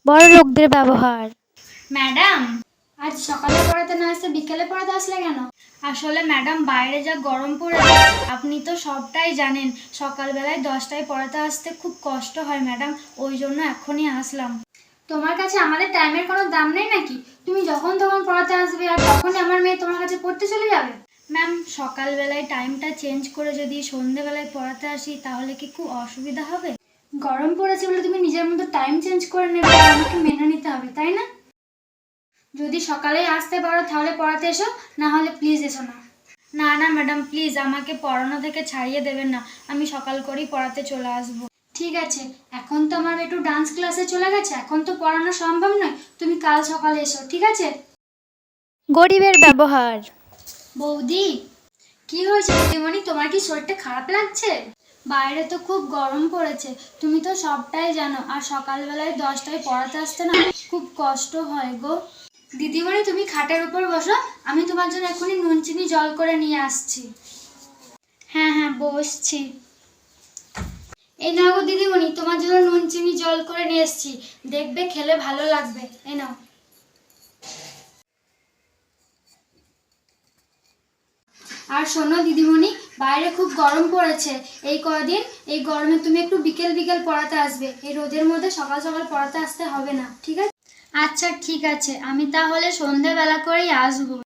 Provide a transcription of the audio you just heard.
বড় লোকদের ব্যবহার। ম্যাডাম, আজ সকালে পড়াতে না আসতে বিকেলে পড়াতে আসলে কেন? আসলে ম্যাডাম বাইরে যা গরম পড়েছে আপনি তো সবটাই জানেন। সকালবেলায় 10টায় পড়াতে আসতে খুব কষ্ট হয় ম্যাডাম, ওই জন্য এখনই আসলাম। তোমার কাছে আমাদের টাইমের কোনো দাম নেই নাকি? তুমি যখন তখন পড়াতে আসবে আর তখনই আমার মেয়ে তোমার কাছে পড়তে চলে যাবে? ম্যাম, সকালবেলায় টাইমটা চেঞ্জ করে যদি সন্ধেবেলায় পড়াতে আসি তাহলে কি খুব অসুবিধা হবে? গরম পড়েছে বলে তুমি নিজের মতো টাইম চেঞ্জ করে নেবে, আমাকে মেনে নিতে হবে, তাই না? যদি সকালেই আসতে পারো তাহলে পড়াতে এসো, না হলে প্লিজ এসো না। না না ম্যাডাম, প্লিজ আমাকে পড়ানো থেকে ছাড়িয়ে দেবেন না, আমি সকাল করেই পড়াতে চলে আসবো। ঠিক আছে, এখন তো আমার একটু ডান্স ক্লাসে চলে গেছে, এখন তো পড়ানো সম্ভব নয়, তুমি কাল সকালে এসো, ঠিক আছে? গরিবের ব্যবহার। বৌদি, কি হয়েছে দিদিমণি, তোমার কি শরীরটা খারাপ লাগছে? বাইরে তো খুব গরম পড়েছে, তুমি তো সবটাই জানো, আর সকালবেলায় 10টায় পড়াতে আসতে না খুব কষ্ট হয় গো। দিদিমণি, তুমি খাটের উপর বসো, আমি তোমার জন্য এখনই নুন চিনি জল করে নিয়ে আসছি। হ্যাঁ হ্যাঁ, বসছি। এই নাও গো দিদিমণি, তোমার জন্য নুন চিনি জল করে নিয়ে এসছি, দেখবে খেলে ভালো লাগবে, এই নাও। আর শোনো দিদিমণি, বাইরে খুব গরম পড়েছে এই কদিন, এই গরমে তুমি একটু বিকেল বিকেল পড়াতে আসবে, এই রোদের মধ্যে সকাল সকাল পড়াতে আসতে হবে না, ঠিক আছে? আচ্ছা ঠিক আছে, আমি তাহলে সন্ধেবেলা করেই আসবো।